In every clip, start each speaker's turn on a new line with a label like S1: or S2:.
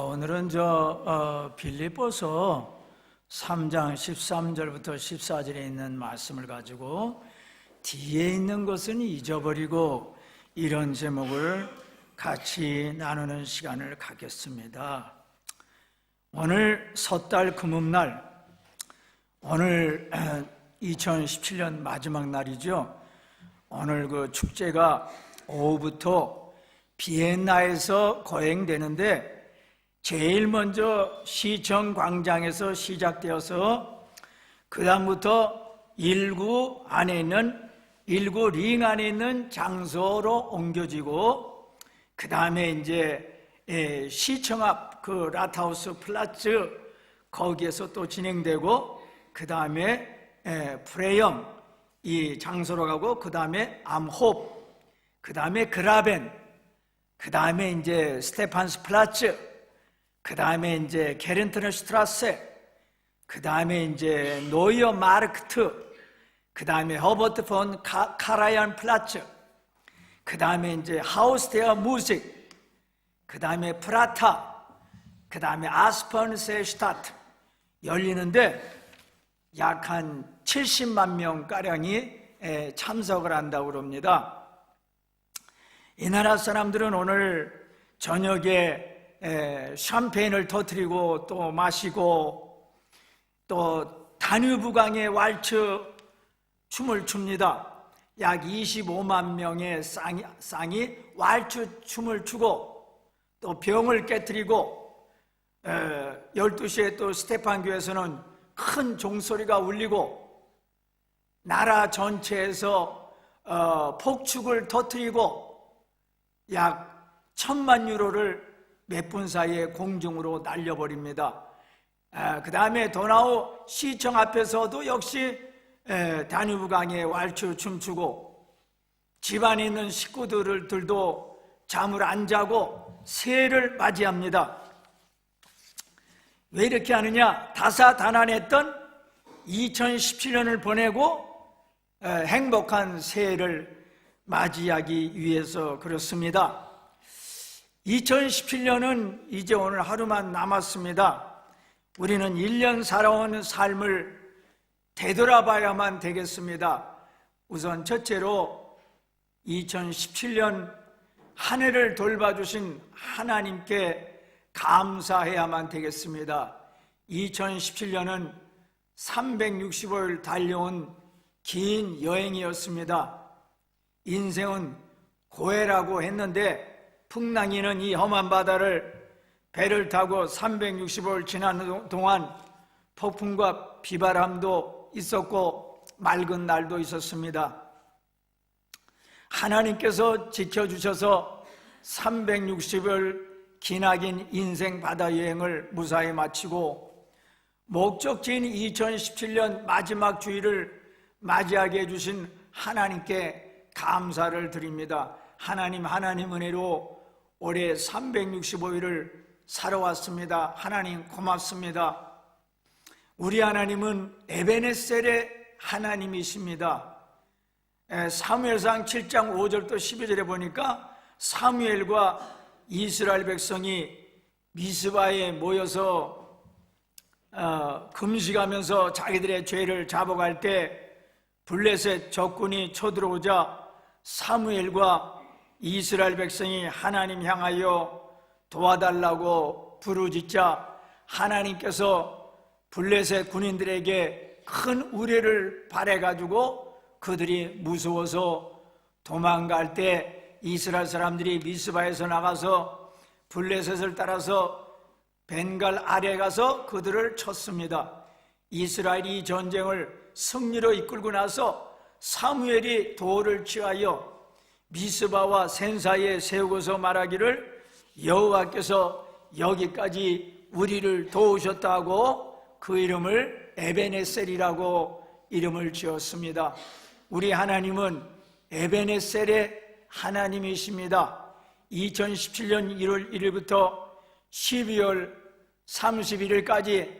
S1: 오늘은 빌립보서 3장 13절부터 14절에 있는 말씀을 가지고 뒤에 있는 것은 잊어버리고 이런 제목을 같이 나누는 시간을 갖겠습니다. 오늘 섣달 금음날, 오늘 2017년 마지막 날이죠. 오늘 그 축제가 오후부터 비엔나에서 거행되는데 제일 먼저 시청 광장에서 시작되어서 그 다음부터 일구 링 안에 있는 장소로 옮겨지고 그 다음에 이제 시청 앞 그 라트하우스 플라츠 거기에서 또 진행되고 그 다음에 프레엄 이 장소로 가고 그 다음에 암홉 그 다음에 그라벤 그 다음에 이제 스테판스 플라츠 그 다음에 이제 게른트너 슈트라세 그 다음에 이제 노이어 마르크트 그 다음에 허버트 폰 카라얀 플라츠 그 다음에 이제 하우스테어 무식 그 다음에 프라타 그 다음에 아스펀세 슈타트 열리는데 약 한 70만 명가량이 참석을 한다고 그럽니다. 이 나라 사람들은 오늘 저녁에 샴페인을 터뜨리고 또 마시고 또 다뉴브강의 왈츠 춤을 춥니다. 약 25만 명의 쌍이 왈츠 춤을 추고 또 병을 깨뜨리고 12시에 또 스테판 교회에서는 큰 종소리가 울리고 나라 전체에서 폭죽을 터뜨리고 약 1000만 유로를 몇 분 사이에 공중으로 날려버립니다. 그 다음에 도나우 시청 앞에서도 역시 다뉴브강에 왈츠 춤추고 집안에 있는 식구들도 잠을 안 자고 새해를 맞이합니다. 왜 이렇게 하느냐? 다사다난했던 2017년을 보내고 행복한 새해를 맞이하기 위해서 그렇습니다. 2017년은 이제 오늘 하루만 남았습니다. 우리는 1년 살아온 삶을 되돌아봐야만 되겠습니다. 우선 첫째로 2017년 한 해를 돌봐주신 하나님께 감사해야만 되겠습니다. 2017년은 365일 달려온 긴 여행이었습니다. 인생은 고해라고 했는데 풍랑이는 이 험한 바다를 배를 타고 365일 지나는 동안 폭풍과 비바람도 있었고 맑은 날도 있었습니다. 하나님께서 지켜주셔서 360일 기나긴 인생 바다 여행을 무사히 마치고 목적지인 2017년 마지막 주일을 맞이하게 해주신 하나님께 감사를 드립니다. 하나님 은혜로 올해 365일을 살아왔습니다. 하나님 고맙습니다. 우리 하나님은 에베네셀의 하나님이십니다. 사무엘상 7장 5절부터 12절에 보니까 사무엘과 이스라엘 백성이 미스바에 모여서 금식하면서 자기들의 죄를 잡아갈 때 블레셋 적군이 쳐들어오자 사무엘과 이스라엘 백성이 하나님 향하여 도와달라고 부르짖자 하나님께서 블레셋 군인들에게 큰 우레를 발해가지고 그들이 무서워서 도망갈 때 이스라엘 사람들이 미스바에서 나가서 블레셋을 따라서 벤갈 아래 가서 그들을 쳤습니다. 이스라엘이 이 전쟁을 승리로 이끌고 나서 사무엘이 도를 취하여 미스바와 센 사이에 세우고서 말하기를 여호와께서 여기까지 우리를 도우셨다고 그 이름을 에베네셀이라고 이름을 지었습니다. 우리 하나님은 에베네셀의 하나님이십니다. 2017년 1월 1일부터 12월 31일까지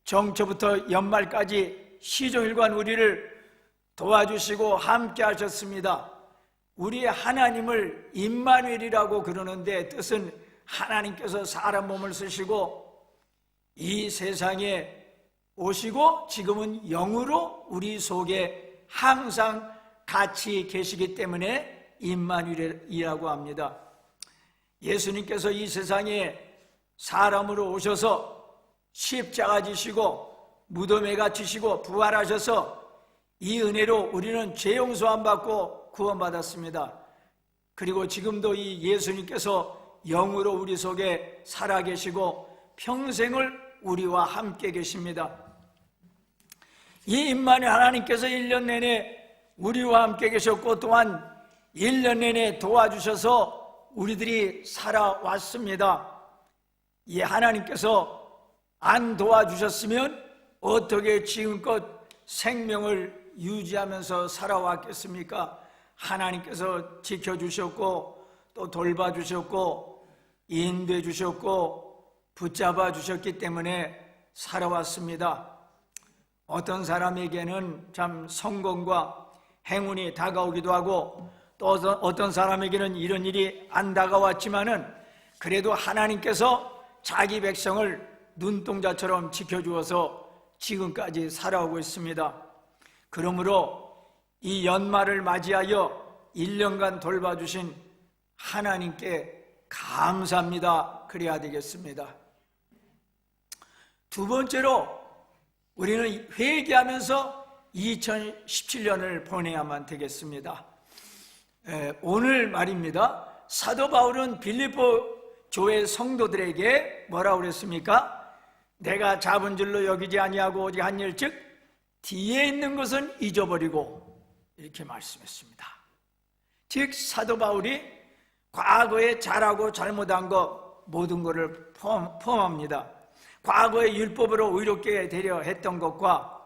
S1: 정초부터 연말까지 시종일관 우리를 도와주시고 함께 하셨습니다. 우리의 하나님을 임마누엘이라고 그러는데 뜻은 하나님께서 사람 몸을 쓰시고 이 세상에 오시고 지금은 영으로 우리 속에 항상 같이 계시기 때문에 임마누엘이라고 합니다. 예수님께서 이 세상에 사람으로 오셔서 십자가 지시고 무덤에 갇히시고 부활하셔서 이 은혜로 우리는 죄 용서함 받고 구원받았습니다. 그리고 지금도 이 예수님께서 영으로 우리 속에 살아계시고 평생을 우리와 함께 계십니다. 이 임마누엘 하나님께서 1년 내내 우리와 함께 계셨고 또한 1년 내내 도와주셔서 우리들이 살아왔습니다. 이 하나님께서 안 도와주셨으면 어떻게 지금껏 생명을 유지하면서 살아왔겠습니까? 하나님께서 지켜주셨고 또 돌봐주셨고 인도해 주셨고 붙잡아 주셨기 때문에 살아왔습니다. 어떤 사람에게는 참 성공과 행운이 다가오기도 하고 또 어떤 사람에게는 이런 일이 안 다가왔지만은 그래도 하나님께서 자기 백성을 눈동자처럼 지켜주어서 지금까지 살아오고 있습니다. 그러므로 이 연말을 맞이하여 1년간 돌봐주신 하나님께 감사합니다. 그래야 되겠습니다. 두 번째로 우리는 회개하면서 2017년을 보내야만 되겠습니다. 오늘 말입니다. 사도 바울은 빌립보 교회 성도들에게 뭐라고 그랬습니까? 내가 잡은 줄로 여기지 아니하고 오직 한 일즉 뒤에 있는 것은 잊어버리고 이렇게 말씀했습니다. 즉 사도 바울이 과거에 잘하고 잘못한 것 모든 것을 포함합니다. 과거의 율법으로 의롭게 되려 했던 것과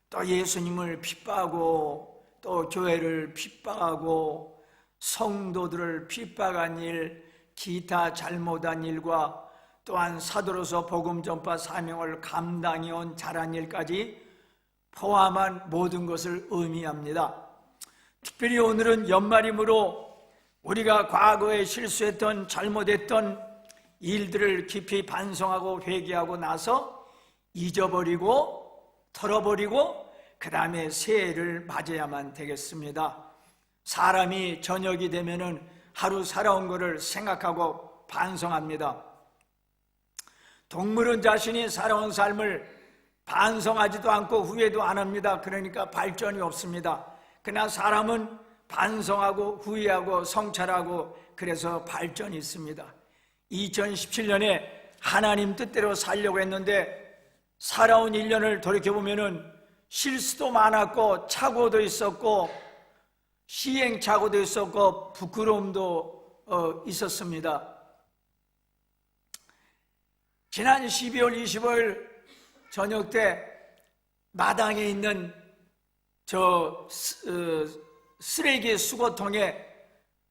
S1: 또 예수님을 핍박하고 또 교회를 핍박하고 성도들을 핍박한 일, 기타 잘못한 일과 또한 사도로서 복음 전파 사명을 감당해온 잘한 일까지 포함한 모든 것을 의미합니다. 특별히 오늘은 연말이므로 우리가 과거에 실수했던 잘못했던 일들을 깊이 반성하고 회개하고 나서 잊어버리고 털어버리고 그 다음에 새해를 맞아야만 되겠습니다. 사람이 저녁이 되면은 하루 살아온 것을 생각하고 반성합니다. 동물은 자신이 살아온 삶을 반성하지도 않고 후회도 안 합니다. 그러니까 발전이 없습니다. 그러나 사람은 반성하고 후회하고 성찰하고 그래서 발전이 있습니다. 2017년에 하나님 뜻대로 살려고 했는데 살아온 1년을 돌이켜보면 실수도 많았고 착오도 있었고 시행착오도 있었고 부끄러움도 있었습니다. 지난 12월 25일 저녁 때 마당에 있는 저 쓰레기 수거통에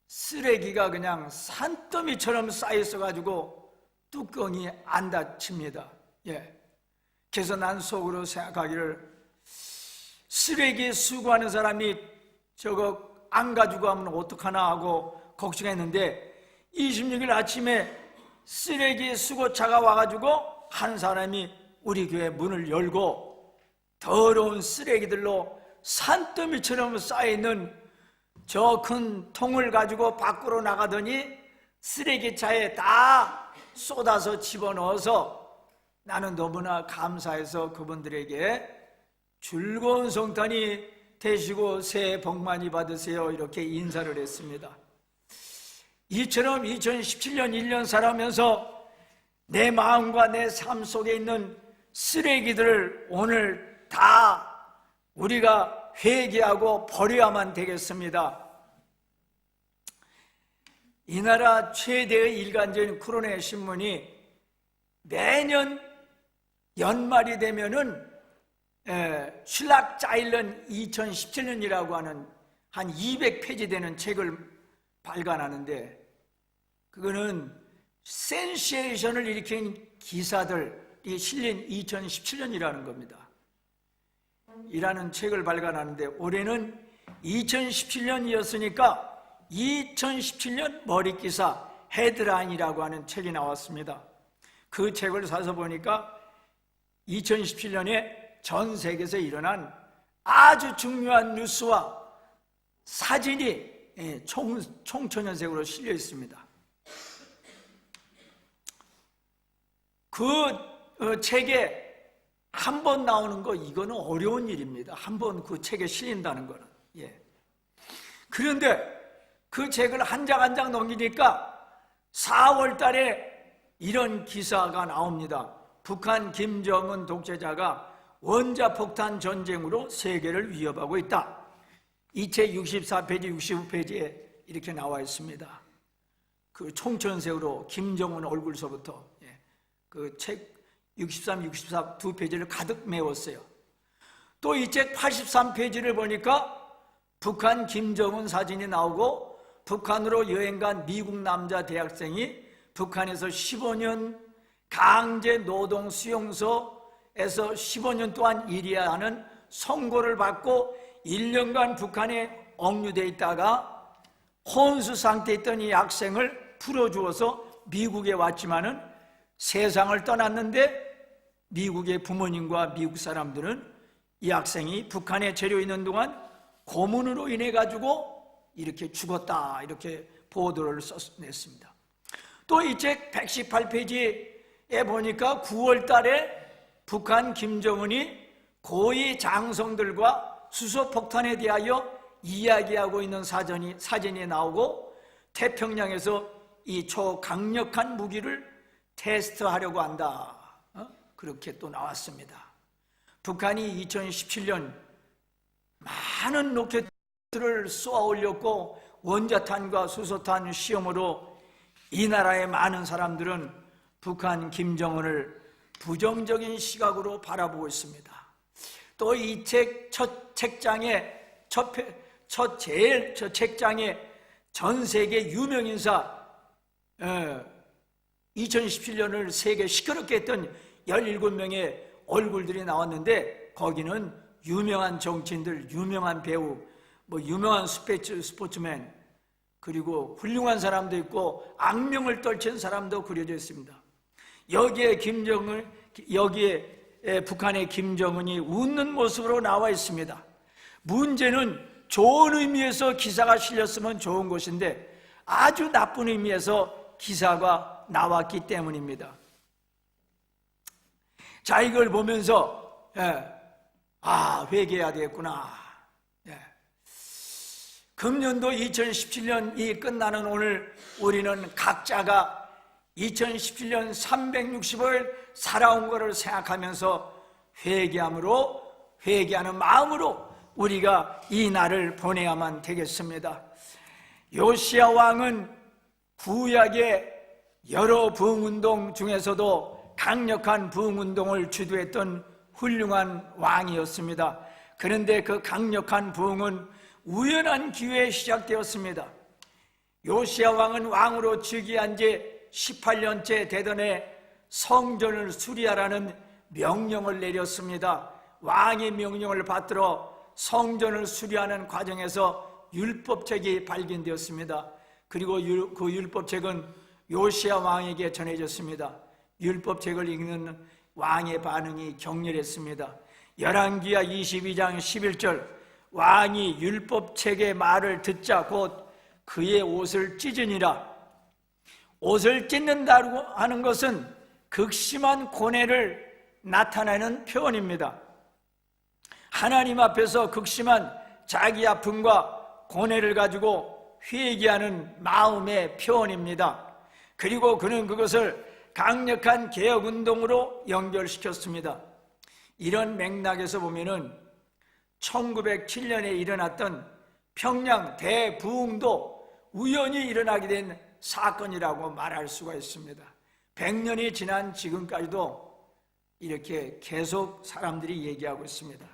S1: 쓰레기가 그냥 산더미처럼 쌓여있어가지고 뚜껑이 안 닫힙니다. 그래서 난 속으로 생각하기를 쓰레기 수거하는 사람이 저거 안 가지고 가면 어떡하나 하고 걱정했는데 26일 아침에 쓰레기 수거차가 와가지고 한 사람이 우리 교회 문을 열고 더러운 쓰레기들로 산더미처럼 쌓여있는 저 큰 통을 가지고 밖으로 나가더니 쓰레기차에 다 쏟아서 집어넣어서 나는 너무나 감사해서 그분들에게 즐거운 성탄이 되시고 새해 복 많이 받으세요 이렇게 인사를 했습니다. 이처럼 2017년 1년 살아면서 내 마음과 내 삶 속에 있는 쓰레기들을 오늘 다 우리가 회개하고 버려야만 되겠습니다. 이 나라 최대의 일간지인 쿠로네 신문이 매년 연말이 되면은 슐락자일런 2017년이라고 하는 한 200페이지 되는 책을 발간하는데 그거는 센세이션을 일으킨 기사들이 실린 2017년이라는 겁니다. 이라는 책을 발간하는데 올해는 2017년이었으니까 2017년 머릿기사 헤드라인이라고 하는 책이 나왔습니다. 그 책을 사서 보니까 2017년에 전 세계에서 일어난 아주 중요한 뉴스와 사진이 총천연색으로 실려 있습니다. 그 책에 한 번 나오는 거, 이거는 어려운 일입니다. 한 번 그 책에 실린다는 거는. 그런데 그 책을 한 장 한 장 넘기니까 4월 달에 이런 기사가 나옵니다. 북한 김정은 독재자가 원자폭탄 전쟁으로 세계를 위협하고 있다. 이 책 64페이지, 65페이지에 이렇게 나와 있습니다. 그 총천색으로 김정은 얼굴서부터 그 책 63, 64 두 페이지를 가득 메웠어요. 또 이 책 83페이지를 보니까 북한 김정은 사진이 나오고 북한으로 여행 간 미국 남자 대학생이 북한에서 15년 강제 노동 수용소에서 15년 동안 일해야 하는 선고를 받고 1년간 북한에 억류되어 있다가 혼수 상태에 있던 이 학생을 풀어주어서 미국에 왔지만은 세상을 떠났는데 미국의 부모님과 미국 사람들은 이 학생이 북한에 재려 있는 동안 고문으로 인해 가지고 이렇게 죽었다, 이렇게 보도를 냈습니다. 또 이 책 118페이지에 보니까 9월 달에 북한 김정은이 고위 장성들과 수소폭탄에 대하여 이야기하고 있는 사진이 나오고 태평양에서 이 초강력한 무기를 테스트하려고 한다, 그렇게 또 나왔습니다. 북한이 2017년 많은 로켓들을 쏘아 올렸고 원자탄과 수소탄 시험으로 이 나라의 많은 사람들은 북한 김정은을 부정적인 시각으로 바라보고 있습니다. 또 이 책 첫 책장에 첫 책장에 전 세계 유명 인사 2017년을 세계 시끄럽게 했던 17명의 얼굴들이 나왔는데 거기는 유명한 정치인들, 유명한 배우, 유명한 스포츠맨, 그리고 훌륭한 사람도 있고 악명을 떨친 사람도 그려져 있습니다. 여기에 북한의 김정은이 웃는 모습으로 나와 있습니다. 문제는 좋은 의미에서 기사가 실렸으면 좋은 것인데 아주 나쁜 의미에서 기사가 나왔기 때문입니다. 자, 이걸 보면서 회개해야 되겠구나. 금년도 2017년이 끝나는 오늘 우리는 각자가 2017년 365일 살아온 것을 생각하면서 회개하는 마음으로 우리가 이 날을 보내야만 되겠습니다. 요시야 왕은 구약의 여러 부흥운동 중에서도 강력한 부흥운동을 주도했던 훌륭한 왕이었습니다. 그런데 그 강력한 부흥은 우연한 기회에 시작되었습니다. 요시야 왕은 왕으로 즉위한 지 18년째 되던 성전을 수리하라는 명령을 내렸습니다. 왕의 명령을 받들어 성전을 수리하는 과정에서 율법책이 발견되었습니다. 그리고 그 율법책은 요시야 왕에게 전해졌습니다. 율법책을 읽는 왕의 반응이 격렬했습니다. 열왕기하 22장 11절, 왕이 율법책의 말을 듣자 곧 그의 옷을 찢으니라. 옷을 찢는다고 하는 것은 극심한 고뇌를 나타내는 표현입니다. 하나님 앞에서 극심한 자기 아픔과 고뇌를 가지고 회개하는 마음의 표현입니다. 그리고 그는 그것을 강력한 개혁운동으로 연결시켰습니다. 이런 맥락에서 보면은 1907년에 일어났던 평양 대부흥도 우연히 일어나게 된 사건이라고 말할 수가 있습니다. 100년이 지난 지금까지도 이렇게 계속 사람들이 얘기하고 있습니다.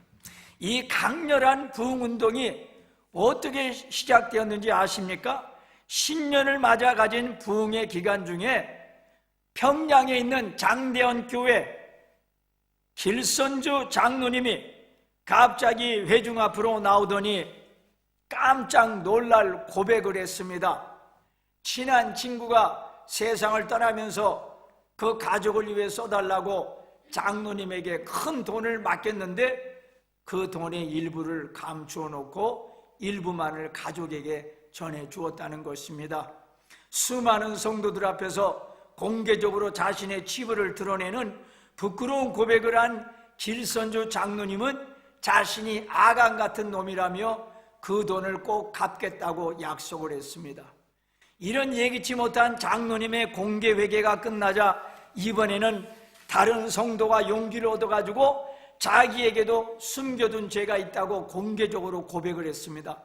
S1: 이 강렬한 부흥운동이 어떻게 시작되었는지 아십니까? 신년을 맞아 가진 부흥의 기간 중에 평양에 있는 장대원 교회 길선주 장로님이 갑자기 회중 앞으로 나오더니 깜짝 놀랄 고백을 했습니다. 친한 친구가 세상을 떠나면서 그 가족을 위해 써달라고 장로님에게 큰 돈을 맡겼는데 그 돈의 일부를 감추어 놓고 일부만을 가족에게 전해 주었다는 것입니다. 수많은 성도들 앞에서 공개적으로 자신의 치부를 드러내는 부끄러운 고백을 한 길선주 장로님은 자신이 아간 같은 놈이라며 그 돈을 꼭 갚겠다고 약속을 했습니다. 이런 예기치 못한 장로님의 공개 회개가 끝나자 이번에는 다른 성도가 용기를 얻어가지고 자기에게도 숨겨둔 죄가 있다고 공개적으로 고백을 했습니다.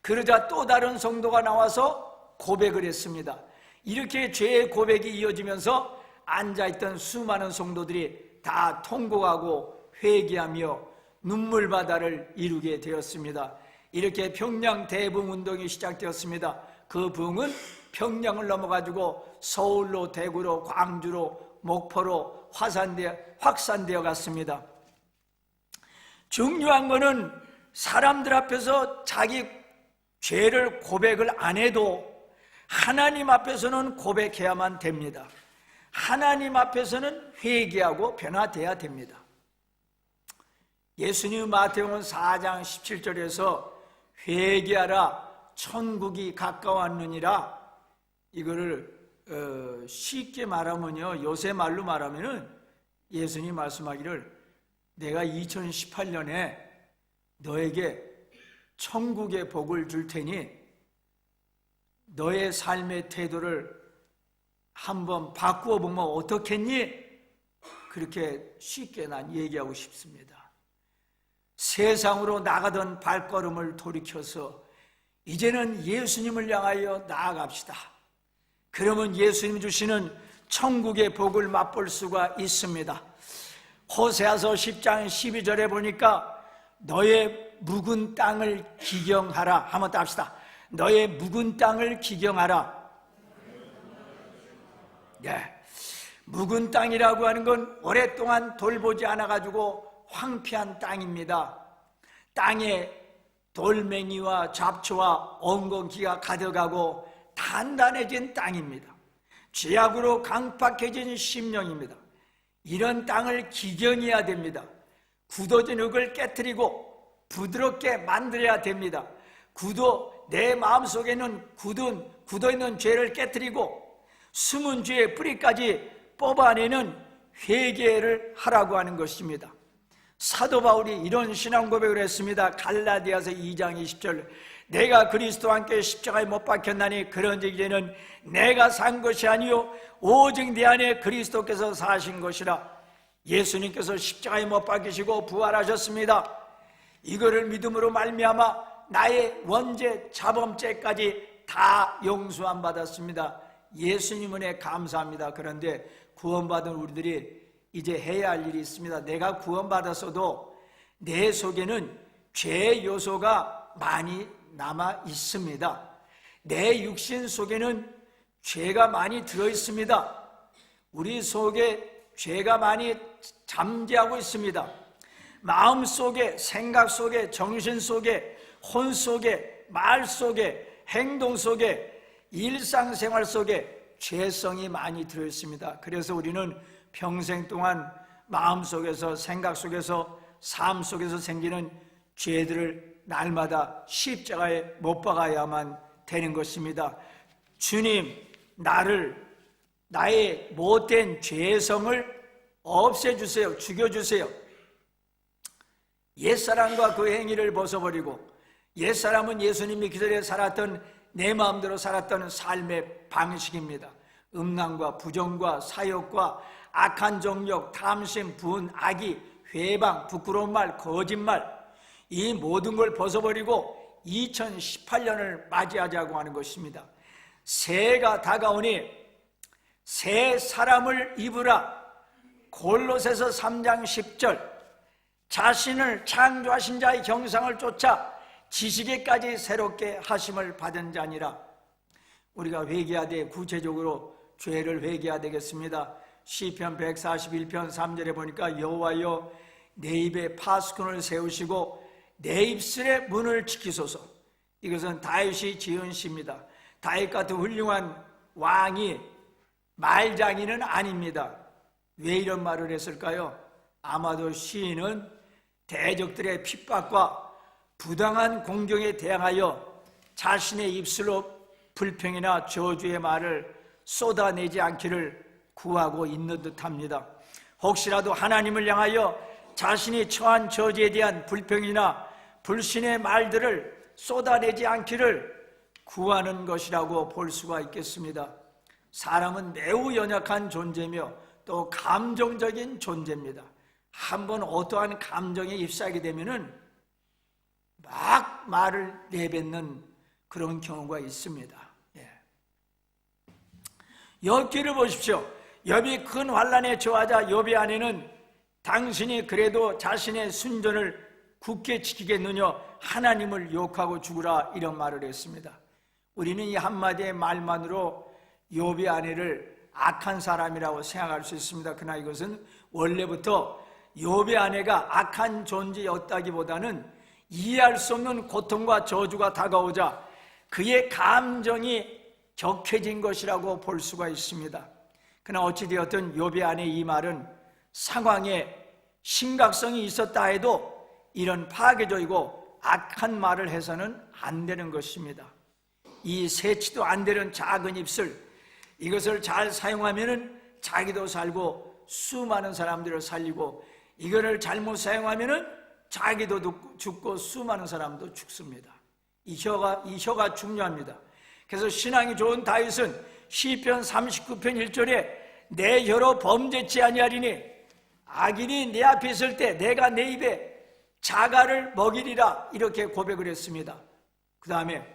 S1: 그러자 또 다른 성도가 나와서 고백을 했습니다. 이렇게 죄의 고백이 이어지면서 앉아있던 수많은 성도들이 다 통곡하고 회개하며 눈물바다를 이루게 되었습니다. 이렇게 평양 대붕운동이 시작되었습니다. 그 붕은 평양을 넘어가지고 서울로, 대구로, 광주로, 목포로 확산되어 갔습니다. 중요한 것은 사람들 앞에서 자기 죄를 고백을 안 해도 하나님 앞에서는 고백해야만 됩니다. 하나님 앞에서는 회개하고 변화돼야 됩니다. 예수님 마태복음 4장 17절에서 회개하라 천국이 가까웠느니라, 이거를 쉽게 말하면요, 요새 말로 말하면은 예수님 말씀하기를 내가 2018년에 너에게 천국의 복을 줄 테니 너의 삶의 태도를 한번 바꾸어 보면 어떻겠니? 그렇게 쉽게 난 얘기하고 싶습니다. 세상으로 나가던 발걸음을 돌이켜서 이제는 예수님을 향하여 나아갑시다. 그러면 예수님 주시는 천국의 복을 맛볼 수가 있습니다. 호세아서 10장 12절에 보니까 너의 묵은 땅을 기경하라. 한번 더 합시다. 너의 묵은 땅을 기경하라. 네. 묵은 땅이라고 하는 건 오랫동안 돌보지 않아가지고 황폐한 땅입니다. 땅에 돌멩이와 잡초와 엉겅퀴가 가득하고 단단해진 땅입니다. 죄악으로 강팍해진 심령입니다. 이런 땅을 기경해야 됩니다. 굳어진 흙을 깨트리고 부드럽게 만들어야 됩니다. 내 마음속에는 굳어있는 죄를 깨트리고 숨은 죄의 뿌리까지 뽑아내는 회개를 하라고 하는 것입니다. 사도 바울이 이런 신앙 고백을 했습니다. 갈라디아서 2장 20절, 내가 그리스도와 함께 십자가에 못 박혔나니 그런즉 이제는 내가 산 것이 아니요 오직 내 안에 그리스도께서 사신 것이라. 예수님께서 십자가에 못 박히시고 부활하셨습니다. 이거를 믿음으로 말미암아 나의 원죄, 자범죄까지 다 용서함 받았습니다. 예수님 은혜 감사합니다. 그런데 구원받은 우리들이 이제 해야 할 일이 있습니다. 내가 구원받았어도 내 속에는 죄 요소가 많이 남아 있습니다. 내 육신 속에는 죄가 많이 들어 있습니다. 우리 속에 죄가 많이 잠재하고 있습니다. 마음 속에, 생각 속에, 정신 속에, 혼 속에, 말 속에, 행동 속에, 일상생활 속에 죄성이 많이 들어 있습니다. 그래서 우리는 평생 동안 마음 속에서, 생각 속에서, 삶 속에서 생기는 죄들을 날마다 십자가에 못 박아야만 되는 것입니다. 주님, 나의 못된 죄성을 없애주세요. 죽여주세요. 옛사람과 그 행위를 벗어버리고, 옛사람은 예수님이 기존에 살았던, 내 마음대로 살았던 삶의 방식입니다. 음란과 부정과 사욕과 악한 정욕, 탐심, 분, 악의, 회방, 부끄러운 말, 거짓말, 이 모든 걸 벗어버리고 2018년을 맞이하자고 하는 것입니다. 새해가 다가오니 새 사람을 입으라. 골로새서 3장 10절, 자신을 창조하신 자의 형상을 쫓아 지식에까지 새롭게 하심을 받은 자니라. 우리가 회개하되 구체적으로 죄를 회개해야 되겠습니다. 시편 141편 3절에 보니까 여호와여 내 입에 파수꾼을 세우시고 내 입술의 문을 지키소서. 이것은 다윗이 지은 시입니다. 다윗 같은 훌륭한 왕이 말장이는 아닙니다. 왜 이런 말을 했을까요? 아마도 시인은 대적들의 핍박과 부당한 공경에 대항하여 자신의 입술로 불평이나 저주의 말을 쏟아내지 않기를 구하고 있는 듯합니다. 혹시라도 하나님을 향하여 자신이 처한 저주에 대한 불평이나 불신의 말들을 쏟아내지 않기를 구하는 것이라고 볼 수가 있겠습니다. 사람은 매우 연약한 존재며 또 감정적인 존재입니다. 한번 어떠한 감정에 휩싸이게 되면은 막 말을 내뱉는 그런 경우가 있습니다. 욥기를 보십시오. 욥이 큰 환난에 처하자 욥의 아내는 당신이 그래도 자신의 순전을 굳게 지키겠느냐 하나님을 욕하고 죽으라 이런 말을 했습니다. 우리는 이 한마디의 말만으로 욥의 아내를 악한 사람이라고 생각할 수 있습니다. 그러나 이것은 원래부터 욥의 아내가 악한 존재였다기보다는 이해할 수 없는 고통과 저주가 다가오자 그의 감정이 격해진 것이라고 볼 수가 있습니다. 그러나 어찌되었든 욥의 아내의 이 말은 상황에 심각성이 있었다 해도 이런 파괴적이고 악한 말을 해서는 안 되는 것입니다. 이 세치도 안 되는 작은 입술, 이것을 잘 사용하면은 자기도 살고 수많은 사람들을 살리고, 이거를 잘못 사용하면은 자기도 죽고 수많은 사람도 죽습니다. 이 혀가 중요합니다. 그래서 신앙이 좋은 다윗은 시편 39편 1절에 내 혀로 범죄치 아니하리니 악인이 내 앞에 있을 때 내가 내 입에 자갈을 먹이리라 이렇게 고백을 했습니다. 그 다음에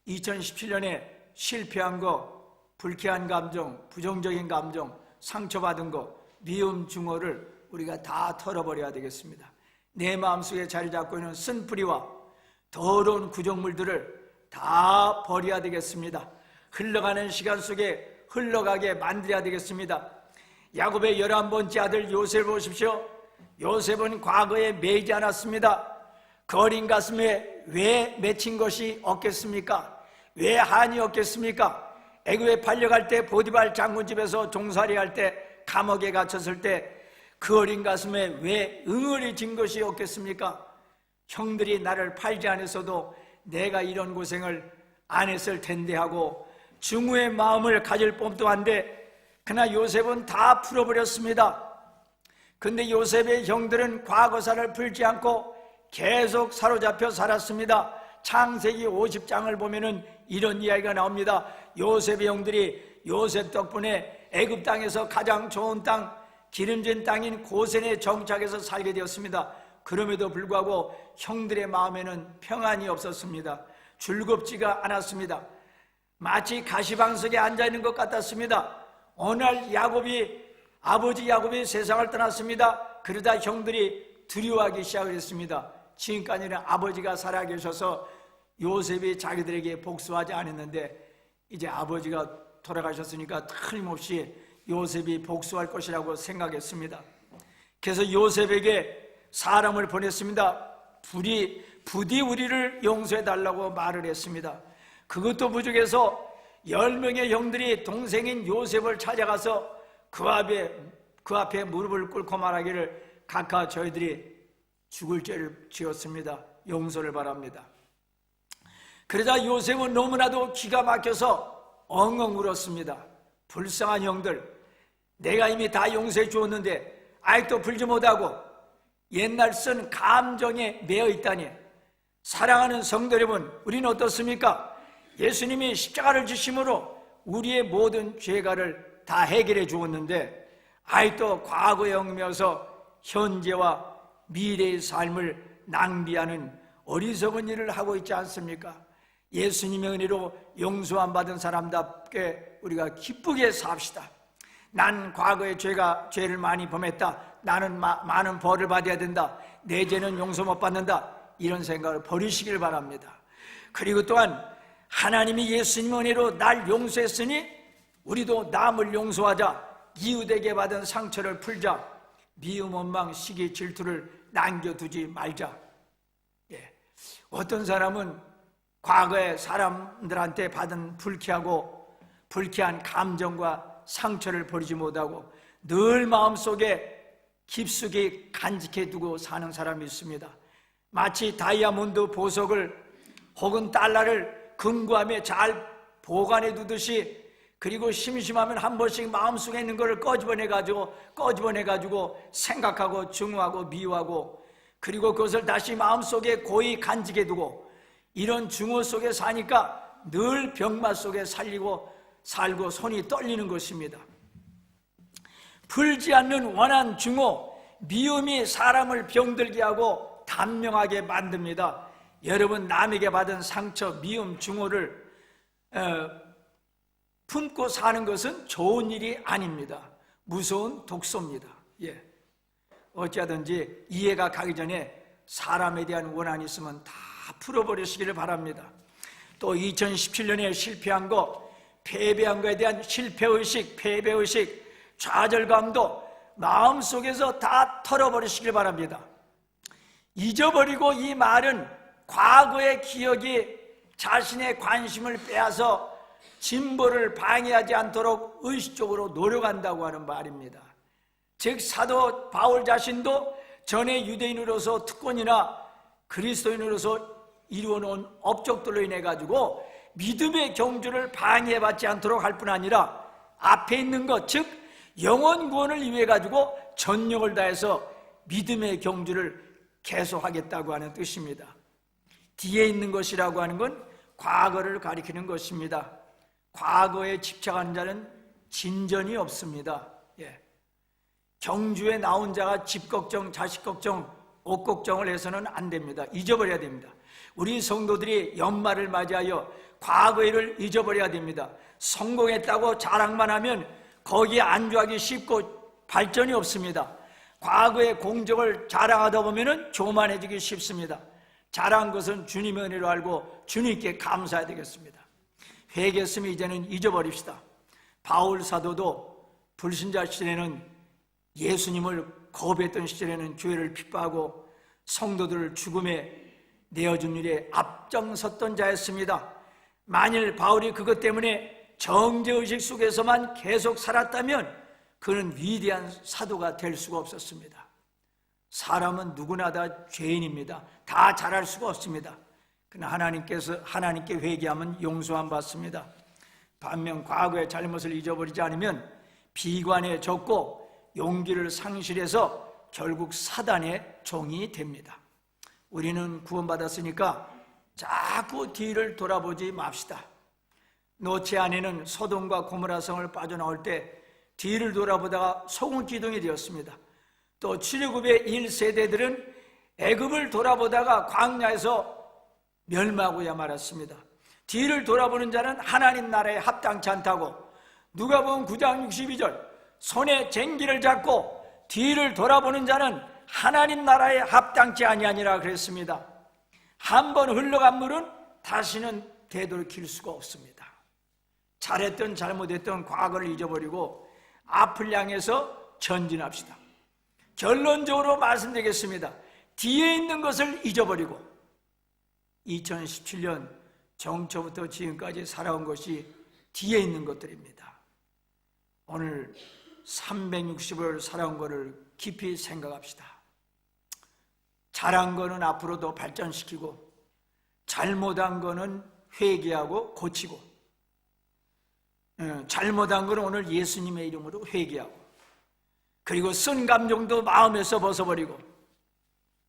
S1: 2017년에 실패한 거, 불쾌한 감정, 부정적인 감정, 상처받은 거, 미움, 증오를 우리가 다 털어버려야 되겠습니다. 내 마음속에 자리 잡고 있는 쓴뿌리와 더러운 구정물들을 다 버려야 되겠습니다. 흘러가는 시간 속에 흘러가게 만들어야 되겠습니다. 야곱의 11번째 아들 요셉을 보십시오. 요셉은 과거에 매이지 않았습니다. 그 어린 가슴에 왜 맺힌 것이 없겠습니까? 왜 한이 없겠습니까? 애굽에 팔려갈 때 보디발 장군 집에서 종살이 할 때 감옥에 갇혔을 때 그 어린 가슴에 왜 응어리 진 것이 없겠습니까? 형들이 나를 팔지 않았어도 내가 이런 고생을 안 했을 텐데 하고 증오의 마음을 가질 법도 한데, 그러나 요셉은 다 풀어버렸습니다. 근데 요셉의 형들은 과거사를 풀지 않고 계속 사로잡혀 살았습니다. 창세기 50장을 보면은 이런 이야기가 나옵니다. 요셉의 형들이 요셉 덕분에 애굽 땅에서 가장 좋은 땅, 기름진 땅인 고센에 정착해서 살게 되었습니다. 그럼에도 불구하고 형들의 마음에는 평안이 없었습니다. 즐겁지가 않았습니다. 마치 가시방석에 앉아있는 것 같았습니다. 어느 날 아버지 야곱이 세상을 떠났습니다. 그러다 형들이 두려워하기 시작을 했습니다. 지금까지는 아버지가 살아계셔서 요셉이 자기들에게 복수하지 않았는데 이제 아버지가 돌아가셨으니까 틀림없이 요셉이 복수할 것이라고 생각했습니다. 그래서 요셉에게 사람을 보냈습니다. 부디 우리를 용서해달라고 말을 했습니다. 그것도 부족해서 10명의 형들이 동생인 요셉을 찾아가서 그 앞에 무릎을 꿇고 말하기를 각하 저희들이 죽을 죄를 지었습니다. 용서를 바랍니다. 그러자 요셉은 너무나도 기가 막혀서 엉엉 울었습니다. 불쌍한 형들, 내가 이미 다 용서해 주었는데 아직도 풀지 못하고 옛날 쓴 감정에 매여 있다니. 사랑하는 성도 여러분, 우리는 어떻습니까? 예수님이 십자가를 지심으로 우리의 모든 죄가를 다 해결해 주었는데 아직도 과거에 얽매여서 현재와 미래의 삶을 낭비하는 어리석은 일을 하고 있지 않습니까? 예수님의 은혜로 용서 안 받은 사람답게 우리가 기쁘게 삽시다. 난 과거에 죄를 많이 범했다. 나는 많은 벌을 받아야 된다. 내 죄는 용서 못 받는다. 이런 생각을 버리시길 바랍니다. 그리고 또한 하나님이 예수님 은혜로 날 용서했으니 우리도 남을 용서하자. 이웃에게 받은 상처를 풀자. 미움, 원망, 시기, 질투를 남겨두지 말자. 어떤 사람은 과거에 사람들한테 받은 불쾌한 감정과 상처를 버리지 못하고 늘 마음속에 깊숙이 간직해 두고 사는 사람이 있습니다. 마치 다이아몬드 보석을 혹은 달러를 금고함에 잘 보관해 두듯이, 그리고 심심하면 한 번씩 마음속에 있는 것을 꺼집어내 가지고 생각하고 증오하고 미워하고, 그리고 그것을 다시 마음속에 고이 간직해 두고, 이런 증오 속에 사니까 늘 병맛 속에 살고 손이 떨리는 것입니다. 풀지 않는 원한 증오, 미움이 사람을 병들게 하고 단명하게 만듭니다. 여러분, 남에게 받은 상처, 미움, 증오를 품고 사는 것은 좋은 일이 아닙니다. 무서운 독소입니다. 어찌하든지 이해가 가기 전에 사람에 대한 원한이 있으면 다 풀어버리시기를 바랍니다. 또 2017년에 실패한 거, 패배한 거에 대한 실패의식, 패배의식, 좌절감도 마음속에서 다 털어버리시길 바랍니다. 잊어버리고, 이 말은 과거의 기억이 자신의 관심을 빼앗아 진보를 방해하지 않도록 의식적으로 노력한다고 하는 말입니다. 즉, 사도 바울 자신도 전에 유대인으로서 특권이나 그리스도인으로서 이루어놓은 업적들로 인해 가지고 믿음의 경주를 방해받지 않도록 할 뿐 아니라 앞에 있는 것, 즉 영혼 구원을 위해 가지고 전력을 다해서 믿음의 경주를 계속하겠다고 하는 뜻입니다. 뒤에 있는 것이라고 하는 건 과거를 가리키는 것입니다. 과거에 집착하는 자는 진전이 없습니다. 경주에 나온 자가 집 걱정, 자식 걱정, 옷 걱정을 해서는 안 됩니다. 잊어버려야 됩니다. 우리 성도들이 연말을 맞이하여 과거의 일을 잊어버려야 됩니다. 성공했다고 자랑만 하면 거기에 안주하기 쉽고 발전이 없습니다. 과거의 공적을 자랑하다 보면 교만해지기 쉽습니다. 자랑한 것은 주님의 은혜로 알고 주님께 감사해야 되겠습니다. 회개했으면 이제는 잊어버립시다. 바울 사도도 불신자 시절에는, 예수님을 거부했던 시절에는 교회를 핍박하고 성도들을 죽음에 내어준 일에 앞장섰던 자였습니다. 만일 바울이 그것 때문에 정죄의식 속에서만 계속 살았다면 그는 위대한 사도가 될 수가 없었습니다. 사람은 누구나 다 죄인입니다. 다 잘할 수가 없습니다. 그러나 하나님께 회개하면 용서함 받습니다. 반면 과거의 잘못을 잊어버리지 않으면 비관에 젖고 용기를 상실해서 결국 사단의 종이 됩니다. 우리는 구원받았으니까 자꾸 뒤를 돌아보지 맙시다. 노체 아내는 소돔과 고모라 성을 빠져나올 때 뒤를 돌아보다가 소금 기둥이 되었습니다. 또 출애굽의 1세대들은 애굽을 돌아보다가 광야에서 멸망하고야 말았습니다. 뒤를 돌아보는 자는 하나님 나라에 합당치 않다고, 누가복음 9장 62절, 손에 쟁기를 잡고 뒤를 돌아보는 자는 하나님 나라에 합당치 아니하니라 그랬습니다. 한번 흘러간 물은 다시는 되돌이킬 수가 없습니다. 잘했던 잘못했던 과거를 잊어버리고 앞을 향해서 전진합시다. 결론적으로 말씀드리겠습니다. 뒤에 있는 것을 잊어버리고 2017년 정초부터 지금까지 살아온 것이 뒤에 있는 것들입니다. 오늘 360을 살아온 것을 깊이 생각합시다. 잘한 거는 앞으로도 발전시키고, 잘못한 거는 회개하고 고치고, 잘못한 거는 오늘 예수님의 이름으로 회개하고, 그리고 쓴 감정도 마음에서 벗어버리고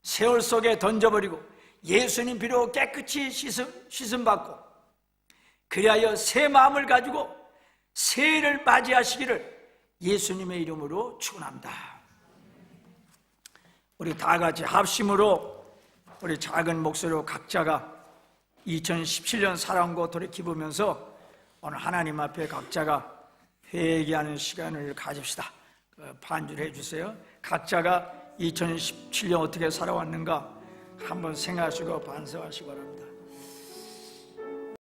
S1: 세월 속에 던져버리고 예수님 피로 깨끗이 씻음받고, 그리하여 새 마음을 가지고 새해를 맞이하시기를 예수님의 이름으로 축원합니다. 우리 다 같이 합심으로 우리 작은 목소리로 각자가 2017년 살아온 것 돌이켜보면서 오늘 하나님 앞에 각자가 회개하는 시간을 가집시다. 반주를 해주세요. 각자가 2017년 어떻게 살아왔는가 한번 생각하시고 반성하시기 바랍니다.